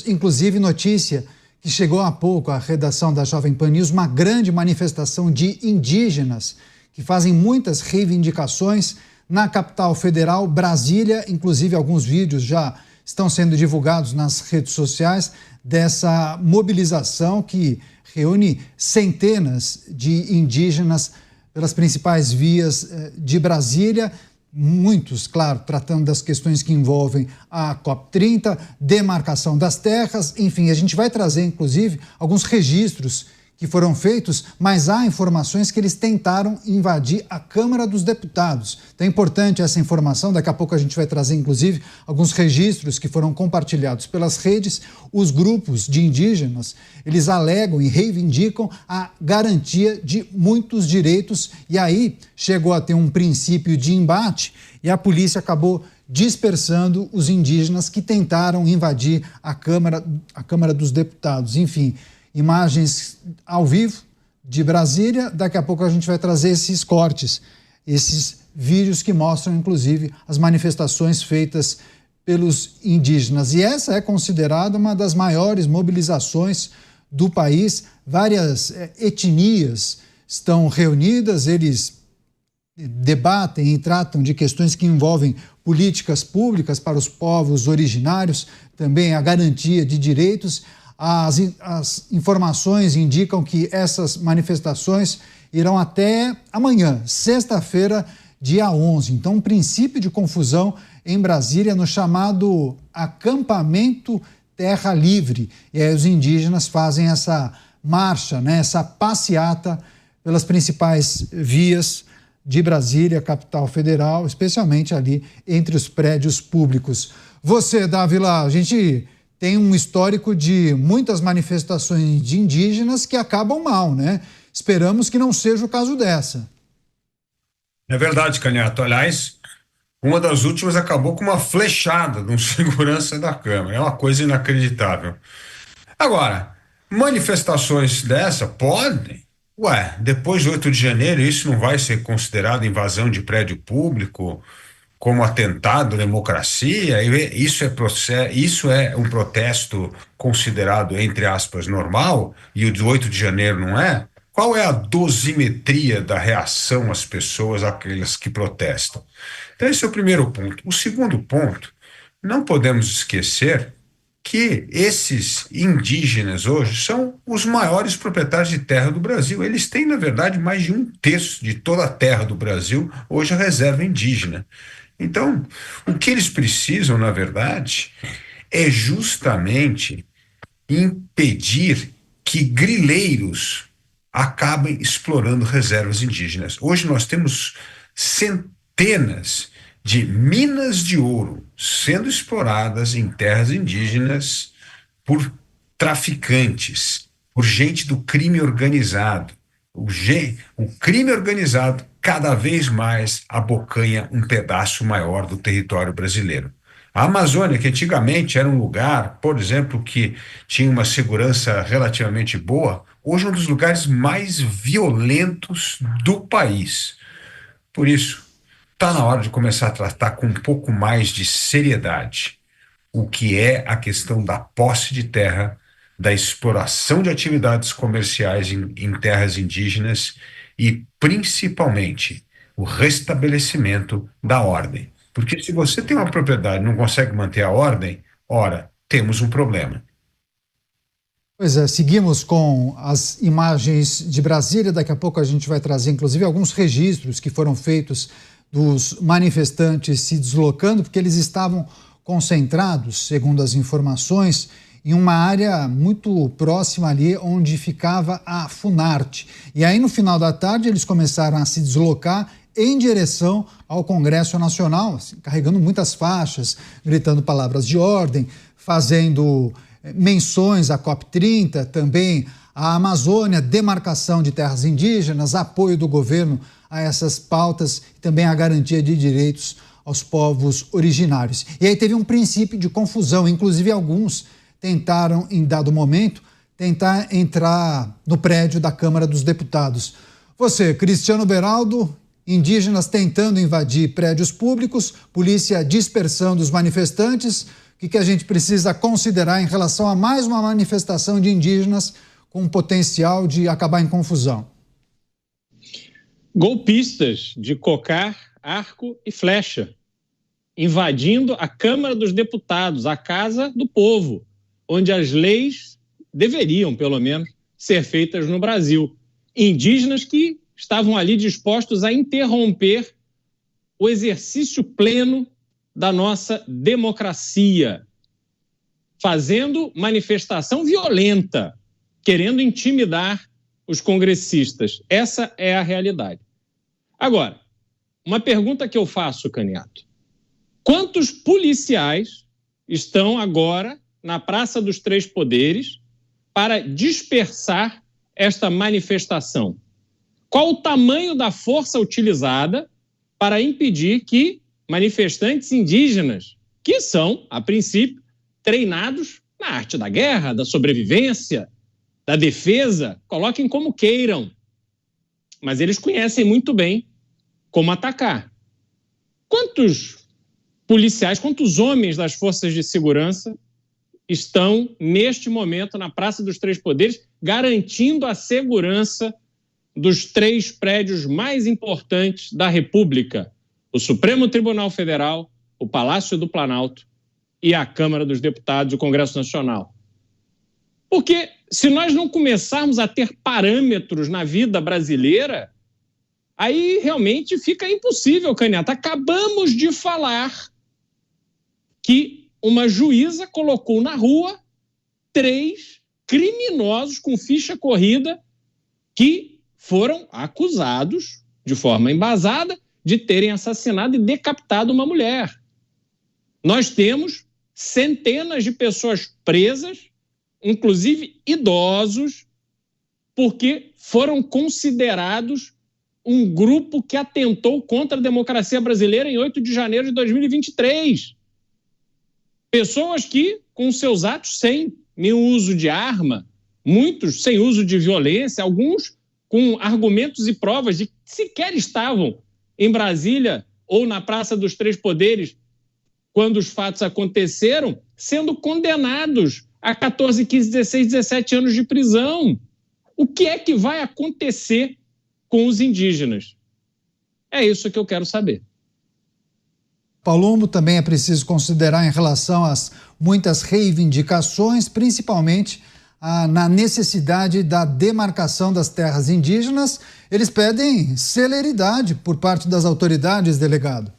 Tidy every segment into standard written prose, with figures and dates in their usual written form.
inclusive, notícia que chegou há pouco à redação da Jovem Pan News, uma grande manifestação de indígenas que fazem muitas reivindicações na capital federal, Brasília. Inclusive, alguns vídeos já estão sendo divulgados nas redes sociais dessa mobilização que reúne centenas de indígenas pelas principais vias de Brasília. Muitos, claro, tratando das questões que envolvem a COP30, demarcação das terras, enfim, a gente vai trazer, inclusive, alguns registros que foram feitos, mas há informações que eles tentaram invadir a Câmara dos Deputados. Então é importante essa informação, daqui a pouco a gente vai trazer, inclusive, alguns registros que foram compartilhados pelas redes. Os grupos de indígenas, eles alegam e reivindicam a garantia de muitos direitos, e aí chegou a ter um princípio de embate e a polícia acabou dispersando os indígenas que tentaram invadir a Câmara dos Deputados. Enfim, imagens ao vivo de Brasília. Daqui a pouco a gente vai trazer esses cortes, esses vídeos que mostram, inclusive, as manifestações feitas pelos indígenas. E essa é considerada uma das maiores mobilizações do país. Várias etnias estão reunidas, eles debatem e tratam de questões que envolvem políticas públicas para os povos originários, também a garantia de direitos. As informações indicam que essas manifestações irão até amanhã, sexta-feira, dia 11. Então, um princípio de confusão em Brasília no chamado acampamento Terra Livre. E aí os indígenas fazem essa marcha, essa passeata pelas principais vias de Brasília, capital federal, especialmente ali entre os prédios públicos. Você, Dávila, a gente tem um histórico de muitas manifestações de indígenas que acabam mal, né? Esperamos que não seja o caso dessa. É verdade, Canhato. Aliás, uma das últimas acabou com uma flechada de um segurança da Câmara. É uma coisa inacreditável. Agora, manifestações dessa podem. Depois de 8 de janeiro, isso não vai ser considerado invasão de prédio público, como atentado à democracia? Isso é um protesto considerado, entre aspas, normal, e o de 8 de janeiro não é? Qual é a dosimetria da reação às pessoas, aquelas que protestam? Então, esse é o primeiro ponto. O segundo ponto, não podemos esquecer que esses indígenas hoje são os maiores proprietários de terra do Brasil. Eles têm, na verdade, mais de 1/3 de toda a terra do Brasil, hoje a reserva indígena. Então, o que eles precisam, na verdade, é justamente impedir que grileiros acabem explorando reservas indígenas. Hoje nós temos centenas de minas de ouro sendo exploradas em terras indígenas por traficantes, por gente do crime organizado. O crime organizado cada vez mais abocanha um pedaço maior do território brasileiro. A Amazônia, que antigamente era um lugar, por exemplo, que tinha uma segurança relativamente boa, hoje é um dos lugares mais violentos do país. Por isso, está na hora de começar a tratar com um pouco mais de seriedade o que é a questão da posse de terra, da exploração de atividades comerciais em terras indígenas e, principalmente, o restabelecimento da ordem. Porque se você tem uma propriedade e não consegue manter a ordem, ora, temos um problema. Pois é, seguimos com as imagens de Brasília. Daqui a pouco a gente vai trazer, inclusive, alguns registros que foram feitos dos manifestantes se deslocando, porque eles estavam concentrados, segundo as informações, em uma área muito próxima ali onde ficava a Funarte. E aí, no final da tarde, eles começaram a se deslocar em direção ao Congresso Nacional, assim, carregando muitas faixas, gritando palavras de ordem, fazendo menções à COP30, também à Amazônia, demarcação de terras indígenas, apoio do governo a essas pautas e também a garantia de direitos aos povos originários. E aí teve um princípio de confusão, inclusive alguns tentaram, em dado momento, tentar entrar no prédio da Câmara dos Deputados. Você, Cristiano Beraldo, indígenas tentando invadir prédios públicos, polícia dispersando os manifestantes. O que a gente precisa considerar em relação a mais uma manifestação de indígenas com potencial de acabar em confusão? Golpistas de cocar, arco e flecha, invadindo a Câmara dos Deputados, a Casa do Povo, onde as leis deveriam, pelo menos, ser feitas no Brasil. Indígenas que estavam ali dispostos a interromper o exercício pleno da nossa democracia, fazendo manifestação violenta, querendo intimidar os congressistas. Essa é a realidade. Agora, uma pergunta que eu faço, Caniato. Quantos policiais estão agora na Praça dos Três Poderes para dispersar esta manifestação? Qual o tamanho da força utilizada para impedir que manifestantes indígenas, que são, a princípio, treinados na arte da guerra, da sobrevivência, da defesa, coloquem como queiram, mas eles conhecem muito bem como atacar. Quantos policiais, quantos homens das forças de segurança estão, neste momento, na Praça dos Três Poderes, garantindo a segurança dos três prédios mais importantes da República: o Supremo Tribunal Federal, o Palácio do Planalto e a Câmara dos Deputados e o Congresso Nacional? Porque se nós não começarmos a ter parâmetros na vida brasileira, aí realmente fica impossível, Caniato. Acabamos de falar que uma juíza colocou na rua 3 criminosos com ficha corrida que foram acusados, de forma embasada, de terem assassinado e decapitado uma mulher. Nós temos centenas de pessoas presas, inclusive idosos, porque foram considerados um grupo que atentou contra a democracia brasileira em 8 de janeiro de 2023. Pessoas que, com seus atos sem nenhum uso de arma, muitos sem uso de violência, alguns com argumentos e provas de que sequer estavam em Brasília ou na Praça dos Três Poderes quando os fatos aconteceram, sendo condenados a 14, 15, 16, 17 anos de prisão. O que é que vai acontecer com os indígenas? É isso que eu quero saber. Palumbo, também é preciso considerar em relação às muitas reivindicações, principalmente na necessidade da demarcação das terras indígenas. Eles pedem celeridade por parte das autoridades, delegado.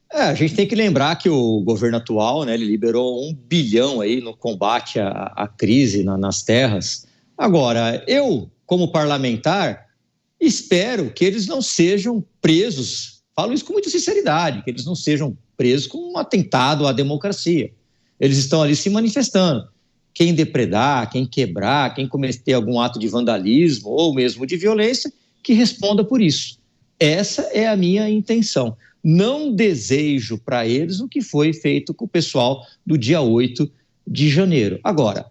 A gente tem que lembrar que o governo atual, né, ele liberou 1 bilhão aí no combate à crise nas terras. Agora, eu, como parlamentar, espero que eles não sejam presos, falo isso com muita sinceridade, que eles não sejam presos com um atentado à democracia. Eles estão ali se manifestando. Quem depredar, quem quebrar, quem cometer algum ato de vandalismo ou mesmo de violência, que responda por isso. Essa é a minha intenção. Não desejo para eles o que foi feito com o pessoal do dia 8 de janeiro. Agora,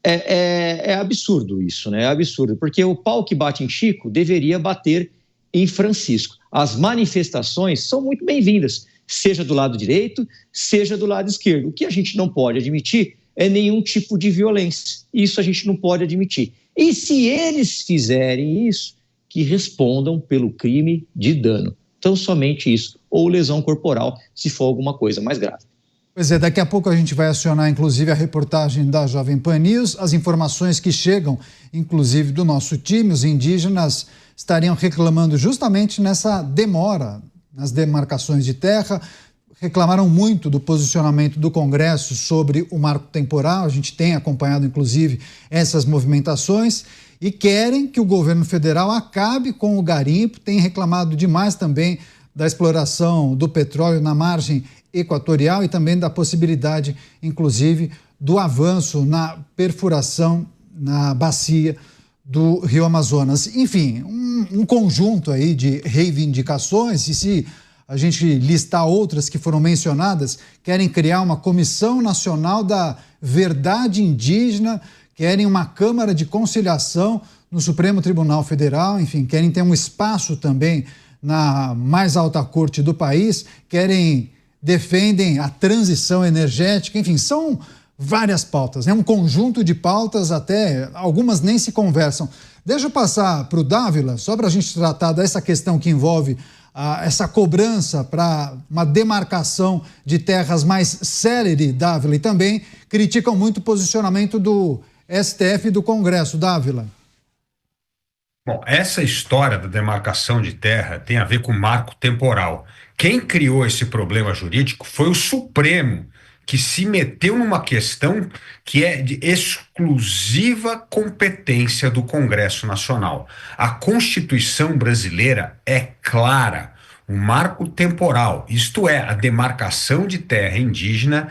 é absurdo isso, né? É absurdo, porque o pau que bate em Chico deveria bater em Francisco. As manifestações são muito bem-vindas, seja do lado direito, seja do lado esquerdo. O que a gente não pode admitir é nenhum tipo de violência. Isso a gente não pode admitir. E se eles fizerem isso, que respondam pelo crime de dano. Então, somente isso. Ou lesão corporal, se for alguma coisa mais grave. Pois é, daqui a pouco a gente vai acionar, inclusive, a reportagem da Jovem Pan News. As informações que chegam, inclusive, do nosso time, os indígenas estariam reclamando justamente nessa demora nas demarcações de terra. Reclamaram muito do posicionamento do Congresso sobre o marco temporal. A gente tem acompanhado, inclusive, essas movimentações e querem que o governo federal acabe com o garimpo. Tem reclamado demais também da exploração do petróleo na margem equatorial e também da possibilidade, inclusive, do avanço na perfuração na bacia do Rio Amazonas. Enfim, um conjunto aí de reivindicações, e se a gente listar outras que foram mencionadas, querem criar uma Comissão Nacional da Verdade Indígena, querem uma Câmara de Conciliação no Supremo Tribunal Federal, enfim, querem ter um espaço também na mais alta corte do país, querem defendem a transição energética, enfim, são várias pautas, né? Um conjunto de pautas, até algumas nem se conversam. Deixa eu passar para o Dávila, só para a gente tratar dessa questão que envolve essa cobrança para uma demarcação de terras mais célere, Dávila, e também criticam muito o posicionamento do STF e do Congresso. Dávila. Bom, essa história da demarcação de terra tem a ver com marco temporal. Quem criou esse problema jurídico foi o Supremo, que se meteu numa questão que é de exclusiva competência do Congresso Nacional. A Constituição brasileira é clara, o marco temporal, isto é, a demarcação de terra indígena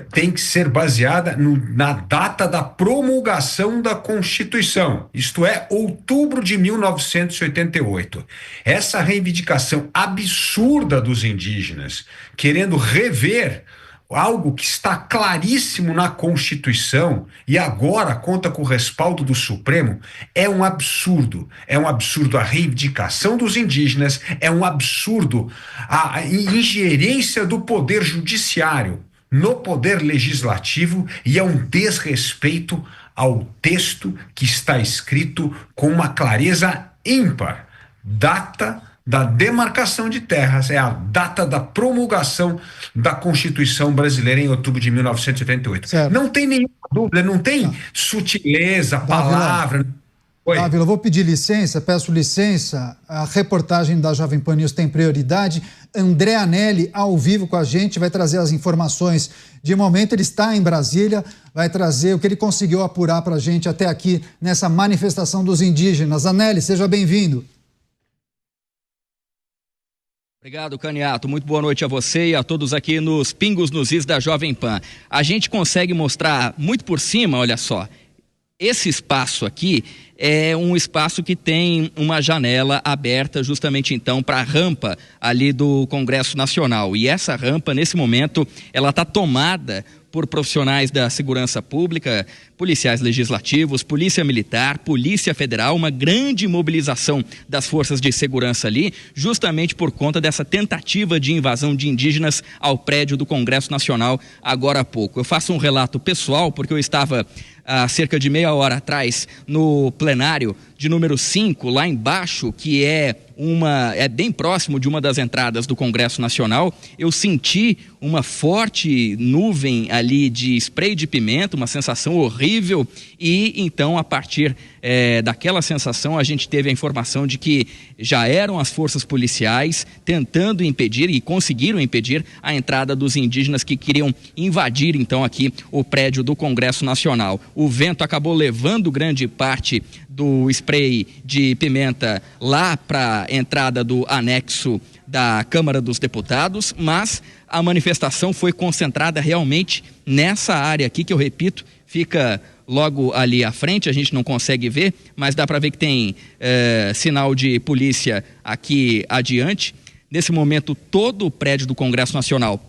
tem que ser baseada na data da promulgação da Constituição, isto é, outubro de 1988. Essa reivindicação absurda dos indígenas, querendo rever algo que está claríssimo na Constituição e agora conta com o respaldo do Supremo, é um absurdo. É um absurdo a reivindicação dos indígenas, é um absurdo a ingerência do poder judiciário no poder legislativo e é um desrespeito ao texto que está escrito com uma clareza ímpar. Data da demarcação de terras é a data da promulgação da Constituição brasileira em outubro de 1988. Certo. Não tem nenhuma dúvida, não tem sutileza, palavra. Dávila, eu vou pedir licença, peço licença. A reportagem da Jovem Pan News tem prioridade. André Anelli, ao vivo com a gente, vai trazer as informações de momento. Ele está em Brasília, vai trazer o que ele conseguiu apurar para a gente até aqui nessa manifestação dos indígenas. Anelli, seja bem-vindo. Obrigado, Caniato. Muito boa noite a você e a todos aqui nos Pingos nos Is da Jovem Pan. A gente consegue mostrar muito por cima, olha só, esse espaço aqui é um espaço que tem uma janela aberta justamente então para a rampa ali do Congresso Nacional. E essa rampa, nesse momento, ela está tomada por profissionais da segurança pública, policiais legislativos, polícia militar, polícia federal, uma grande mobilização das forças de segurança ali, justamente por conta dessa tentativa de invasão de indígenas ao prédio do Congresso Nacional agora há pouco. Eu faço um relato pessoal porque eu estava há cerca de meia hora atrás no plenário de número 5, lá embaixo, que é bem próximo de uma das entradas do Congresso Nacional. Eu senti uma forte nuvem ali de spray de pimenta, uma sensação horrível, e então a partir daquela sensação a gente teve a informação de que já eram as forças policiais tentando impedir e conseguiram impedir a entrada dos indígenas que queriam invadir então aqui o prédio do Congresso Nacional. O vento acabou levando grande parte do spray de pimenta lá para a entrada do anexo da Câmara dos Deputados, mas a manifestação foi concentrada realmente nessa área aqui, que eu repito, fica logo ali à frente, a gente não consegue ver, mas dá para ver que tem sinal de polícia aqui adiante. Nesse momento, todo o prédio do Congresso Nacional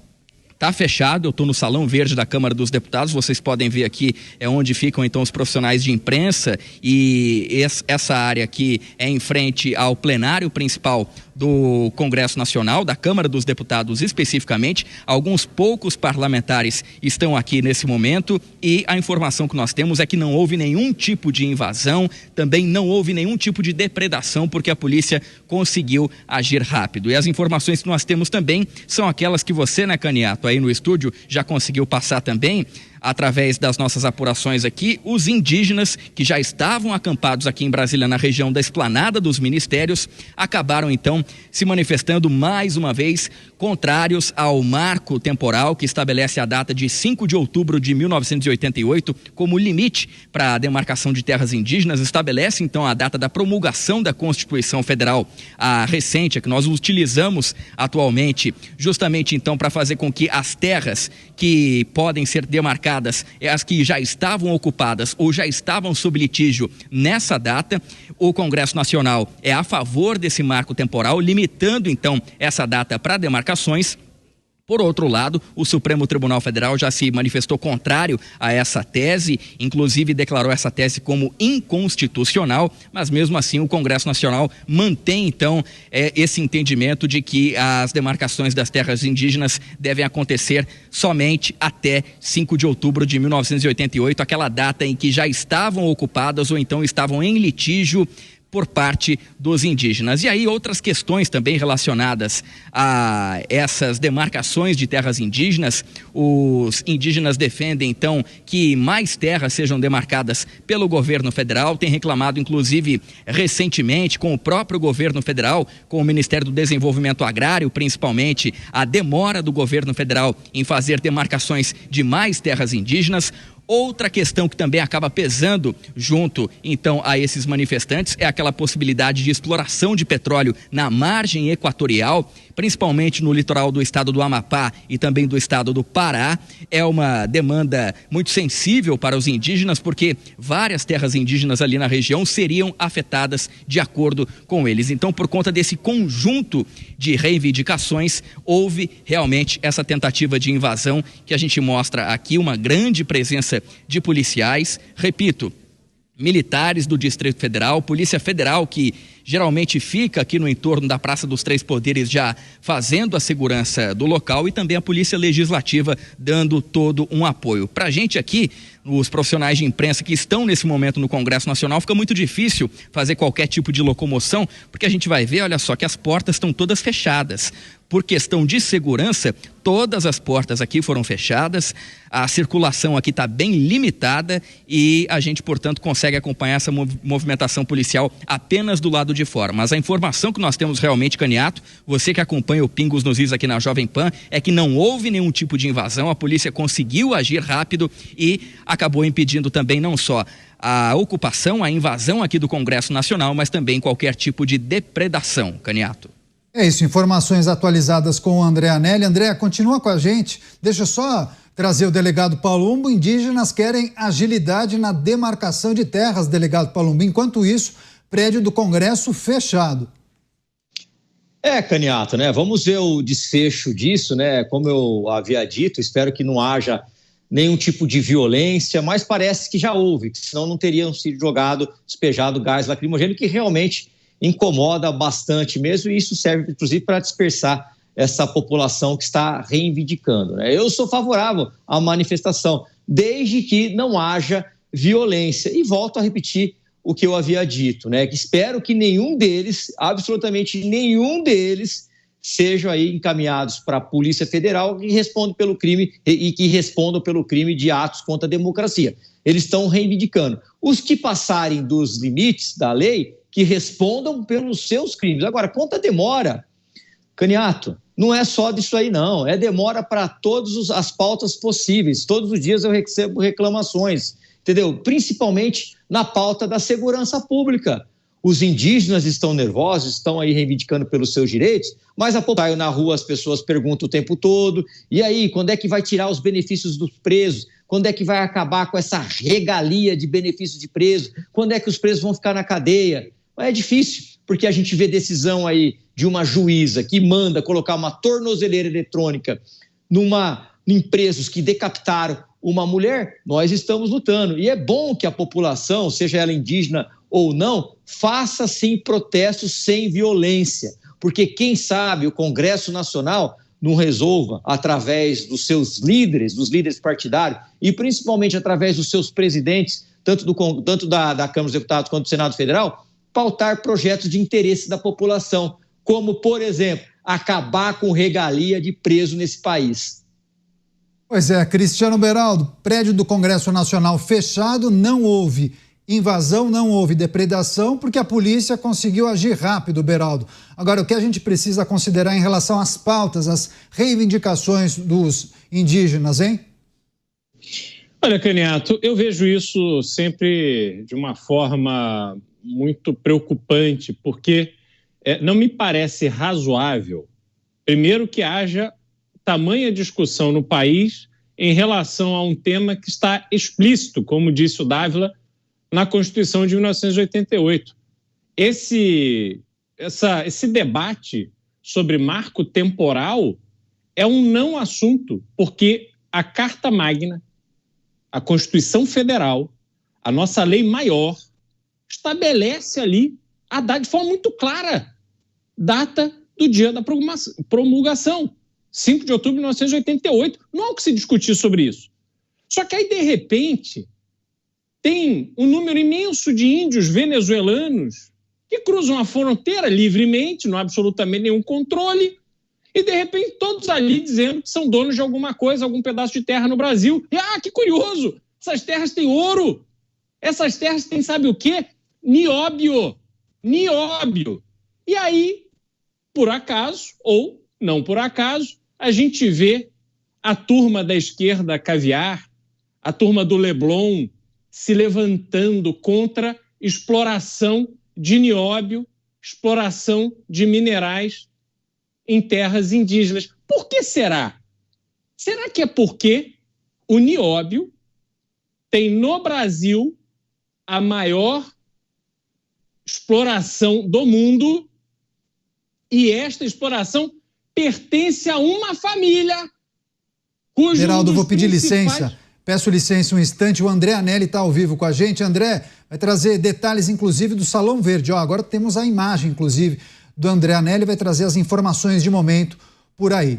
está fechado. Eu estou no Salão Verde da Câmara dos Deputados, vocês podem ver aqui onde ficam então os profissionais de imprensa, e essa área aqui é em frente ao plenário principal do Congresso Nacional, da Câmara dos Deputados especificamente. Alguns poucos parlamentares estão aqui nesse momento e a informação que nós temos é que não houve nenhum tipo de invasão, também não houve nenhum tipo de depredação, porque a polícia conseguiu agir rápido. E as informações que nós temos também são aquelas que você, né, Caniato, aí no estúdio já conseguiu passar também, através das nossas apurações aqui. Os indígenas que já estavam acampados aqui em Brasília, na região da Esplanada dos Ministérios, acabaram então se manifestando mais uma vez contrários ao marco temporal que estabelece a data de 5 de outubro de 1988 como limite para a demarcação de terras indígenas. Estabelece então a data da promulgação da Constituição Federal, a recente, a que nós utilizamos atualmente, justamente então para fazer com que as terras que podem ser demarcadas, as que já estavam ocupadas ou já estavam sob litígio nessa data, o Congresso Nacional é a favor desse marco temporal, limitando então essa data para demarcações. Por outro lado, o Supremo Tribunal Federal já se manifestou contrário a essa tese, inclusive declarou essa tese como inconstitucional, mas mesmo assim o Congresso Nacional mantém então esse entendimento de que as demarcações das terras indígenas devem acontecer somente até 5 de outubro de 1988, aquela data em que já estavam ocupadas ou então estavam em litígio por parte dos indígenas. E aí outras questões também relacionadas a essas demarcações de terras indígenas. Os indígenas defendem então que mais terras sejam demarcadas pelo governo federal, tem reclamado inclusive recentemente com o próprio governo federal, com o Ministério do Desenvolvimento Agrário, principalmente a demora do governo federal em fazer demarcações de mais terras indígenas. Outra questão que também acaba pesando junto, então, a esses manifestantes é aquela possibilidade de exploração de petróleo na margem equatorial, principalmente no litoral do estado do Amapá e também do estado do Pará. É uma demanda muito sensível para os indígenas, porque várias terras indígenas ali na região seriam afetadas de acordo com eles. Então, por conta desse conjunto de reivindicações, houve realmente essa tentativa de invasão que a gente mostra aqui, uma grande presença de policiais, repito, militares do Distrito Federal, Polícia Federal, que geralmente fica aqui no entorno da Praça dos Três Poderes já fazendo a segurança do local, e também a Polícia Legislativa dando todo um apoio. Para a gente aqui, os profissionais de imprensa que estão nesse momento no Congresso Nacional, fica muito difícil fazer qualquer tipo de locomoção, porque a gente vai ver, olha só, que as portas estão todas fechadas. Por questão de segurança, todas as portas aqui foram fechadas, a circulação aqui está bem limitada e a gente, portanto, consegue acompanhar essa movimentação policial apenas do lado de fora. Mas a informação que nós temos realmente, Caniato, você que acompanha o Pingos nos Is aqui na Jovem Pan, é que não houve nenhum tipo de invasão, a polícia conseguiu agir rápido e acabou impedindo também não só a ocupação, a invasão aqui do Congresso Nacional, mas também qualquer tipo de depredação, Caniato. É isso, informações atualizadas com o André Anelli. André, continua com a gente. Deixa eu só trazer o delegado Palumbo. Indígenas querem agilidade na demarcação de terras, delegado Palumbo. Enquanto isso, prédio do Congresso fechado. Caniato, né? Vamos ver o desfecho disso, né? Como eu havia dito, espero que não haja nenhum tipo de violência, mas parece que já houve, senão não teriam sido despejado gás lacrimogêneo, que realmente incomoda bastante mesmo, e isso serve, inclusive, para dispersar essa população que está reivindicando, né? Eu sou favorável à manifestação, desde que não haja violência. E volto a repetir o que eu havia dito, né? Que espero que nenhum deles, absolutamente nenhum deles, sejam aí encaminhados para a Polícia Federal e respondam pelo crime de atos contra a democracia. Eles estão reivindicando. Os que passarem dos limites da lei, que respondam pelos seus crimes. Agora, quanto a demora, Caniato, não é só disso aí não, é demora para todas as pautas possíveis. Todos os dias eu recebo reclamações, entendeu? Principalmente na pauta da segurança pública. Os indígenas estão nervosos, estão aí reivindicando pelos seus direitos, mas a população na rua, as pessoas perguntam o tempo todo, e aí, quando é que vai tirar os benefícios dos presos? Quando é que vai acabar com essa regalia de benefícios de preso? Quando é que os presos vão ficar na cadeia? Mas é difícil, porque a gente vê decisão aí de uma juíza que manda colocar uma tornozeleira eletrônica em presos que decapitaram uma mulher. Nós estamos lutando, e é bom que a população, seja ela indígena ou não, faça sim protestos sem violência, porque quem sabe o Congresso Nacional não resolva, através dos seus líderes, dos líderes partidários, e principalmente através dos seus presidentes, tanto da Câmara dos Deputados quanto do Senado Federal, pautar projetos de interesse da população, como, por exemplo, acabar com regalia de preso nesse país. Pois é, Cristiano Beraldo, prédio do Congresso Nacional fechado, não houve invasão, não houve depredação, porque a polícia conseguiu agir rápido, Beraldo. Agora, o que a gente precisa considerar em relação às pautas, às reivindicações dos indígenas, hein? Olha, Caniato, eu vejo isso sempre de uma forma muito preocupante, porque não me parece razoável, primeiro, que haja tamanha discussão no país em relação a um tema que está explícito, como disse o Dávila, na Constituição de 1988. Esse debate sobre marco temporal é um não assunto, porque a Carta Magna, a Constituição Federal, a nossa lei maior, estabelece ali a data de forma muito clara, data do dia da promulgação, 5 de outubro de 1988. Não há o que se discutir sobre isso. Só que aí, de repente, tem um número imenso de índios venezuelanos que cruzam a fronteira livremente, não há absolutamente nenhum controle, e, de repente, todos ali dizendo que são donos de alguma coisa, algum pedaço de terra no Brasil. E, que curioso! Essas terras têm ouro! Essas terras têm, sabe o quê? Nióbio! Nióbio! E aí, por acaso, ou não por acaso, a gente vê a turma da esquerda caviar, a turma do Leblon se levantando contra exploração de nióbio, exploração de minerais em terras indígenas. Por que será? Será que é porque o nióbio tem no Brasil a maior exploração do mundo e esta exploração pertence a uma família cujo... Beraldo, vou pedir licença. Peço licença um instante. O André Anelli está ao vivo com a gente. André, vai trazer detalhes, inclusive, do Salão Verde. Agora temos a imagem, inclusive, do André Anelli. Vai trazer as informações de momento por aí.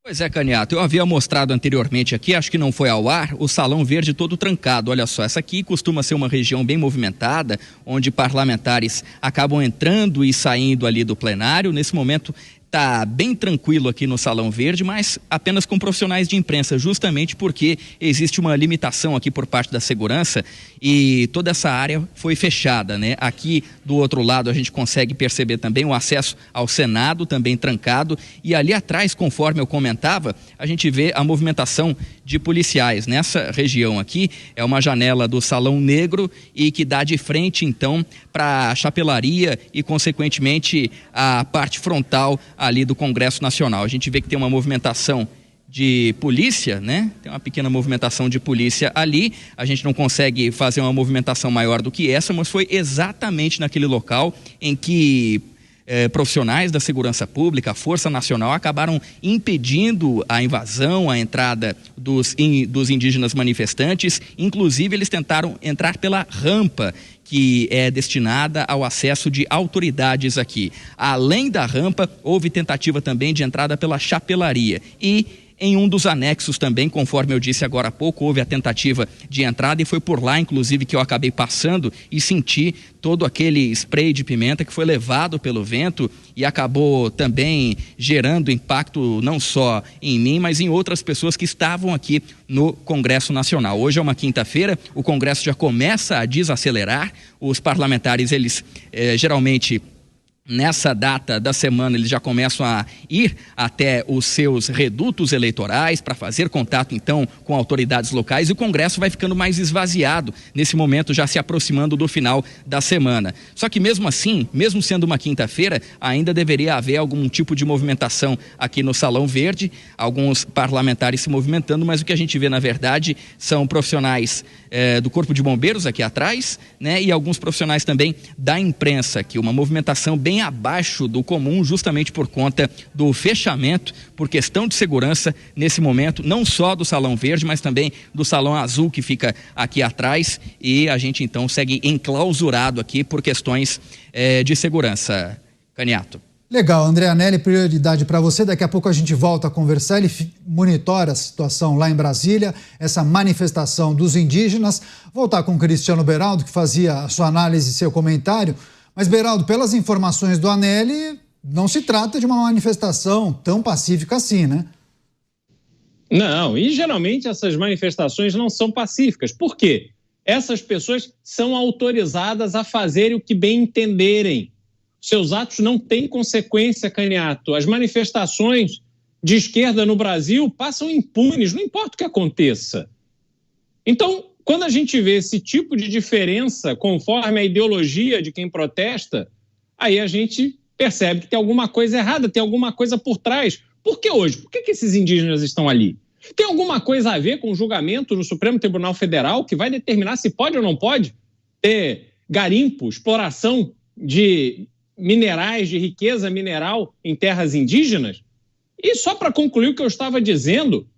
Pois é, Caniato, eu havia mostrado anteriormente aqui, acho que não foi ao ar, o Salão Verde todo trancado. Olha só, essa aqui costuma ser uma região bem movimentada, onde parlamentares acabam entrando e saindo ali do plenário. Nesse momento está bem tranquilo aqui no Salão Verde, mas apenas com profissionais de imprensa, justamente porque existe uma limitação aqui por parte da segurança e toda essa área foi fechada, né? Aqui do outro lado a gente consegue perceber também o acesso ao Senado, também trancado, e ali atrás, conforme eu comentava, a gente vê a movimentação de policiais. Nessa região aqui é uma janela do Salão Negro e que dá de frente então para a chapelaria e consequentemente a parte frontal ali do Congresso Nacional. A gente vê que tem uma movimentação de polícia, né? Tem uma pequena movimentação de polícia ali. A gente não consegue fazer uma movimentação maior do que essa, mas foi exatamente naquele local em que profissionais da segurança pública, a Força Nacional, acabaram impedindo a invasão, a entrada dos indígenas manifestantes. Inclusive, eles tentaram entrar pela rampa que é destinada ao acesso de autoridades aqui. Além da rampa, houve tentativa também de entrada pela chapelaria e em um dos anexos também, conforme eu disse agora há pouco, houve a tentativa de entrada e foi por lá, inclusive, que eu acabei passando e senti todo aquele spray de pimenta que foi levado pelo vento e acabou também gerando impacto não só em mim, mas em outras pessoas que estavam aqui no Congresso Nacional. Hoje é uma quinta-feira, o Congresso já começa a desacelerar, os parlamentares, eles geralmente... Nessa data da semana, eles já começam a ir até os seus redutos eleitorais para fazer contato, então, com autoridades locais, e o Congresso vai ficando mais esvaziado nesse momento, já se aproximando do final da semana. Só que mesmo assim, mesmo sendo uma quinta-feira, ainda deveria haver algum tipo de movimentação aqui no Salão Verde, alguns parlamentares se movimentando, mas o que a gente vê, na verdade, são profissionais do Corpo de Bombeiros aqui atrás, né, e alguns profissionais também da imprensa aqui, uma movimentação bem abaixo do comum, justamente por conta do fechamento, por questão de segurança nesse momento, não só do Salão Verde, mas também do Salão Azul que fica aqui atrás, e a gente então segue enclausurado aqui por questões de segurança. Caniato. Legal, André Anelli, prioridade para você. Daqui a pouco a gente volta a conversar. Ele monitora a situação lá em Brasília, essa manifestação dos indígenas. Voltar com o Cristiano Beraldo, que fazia a sua análise e seu comentário. Mas, Beraldo, pelas informações do Anelli, não se trata de uma manifestação tão pacífica assim, né? Não, e geralmente essas manifestações não são pacíficas. Por quê? Essas pessoas são autorizadas a fazerem o que bem entenderem. Seus atos não têm consequência, Caniato. As manifestações de esquerda no Brasil passam impunes, não importa o que aconteça. Então, quando a gente vê esse tipo de diferença conforme a ideologia de quem protesta, aí a gente percebe que tem alguma coisa errada, tem alguma coisa por trás. Por que hoje? Por que esses indígenas estão ali? Tem alguma coisa a ver com o julgamento no Supremo Tribunal Federal que vai determinar se pode ou não pode ter garimpo, exploração de minerais, de riqueza mineral em terras indígenas. E só para concluir o que eu estava dizendo,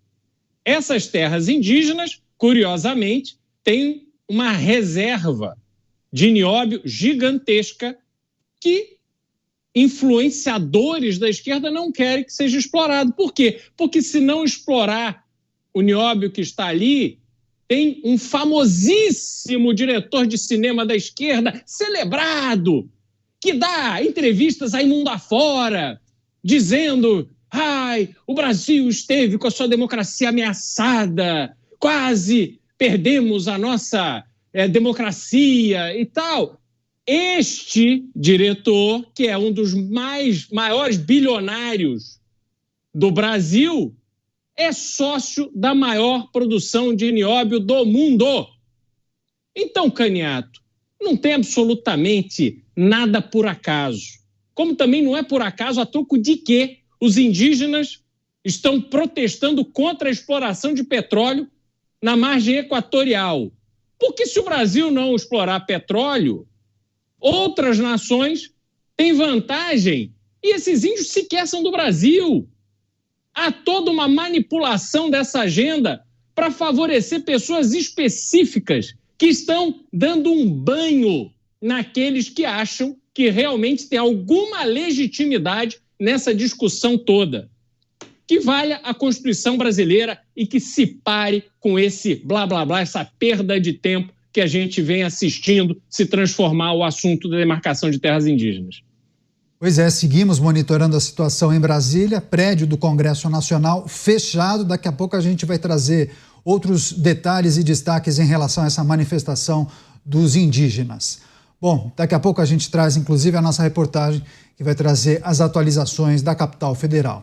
essas terras indígenas, curiosamente, têm uma reserva de nióbio gigantesca que influenciadores da esquerda não querem que seja explorado. Por quê? Porque se não explorar o nióbio que está ali, tem um famosíssimo diretor de cinema da esquerda, celebrado, que dá entrevistas aí mundo afora, dizendo: ai, o Brasil esteve com a sua democracia ameaçada, quase perdemos a nossa democracia e tal. Este diretor, que é um dos maiores bilionários do Brasil, é sócio da maior produção de nióbio do mundo. Então, Caniato, não tem absolutamente nada por acaso. Como também não é por acaso a troco de que os indígenas estão protestando contra a exploração de petróleo na margem equatorial. Porque se o Brasil não explorar petróleo, outras nações têm vantagem e esses índios sequer são do Brasil. Há toda uma manipulação dessa agenda para favorecer pessoas específicas que estão dando um banho naqueles que acham que realmente tem alguma legitimidade nessa discussão toda. Que valha a Constituição brasileira e que se pare com esse blá, blá, blá, essa perda de tempo que a gente vem assistindo se transformar o assunto da demarcação de terras indígenas. Pois é, seguimos monitorando a situação em Brasília, prédio do Congresso Nacional fechado. Daqui a pouco a gente vai trazer outros detalhes e destaques em relação a essa manifestação dos indígenas. Bom, daqui a pouco a gente traz inclusive a nossa reportagem que vai trazer as atualizações da capital federal.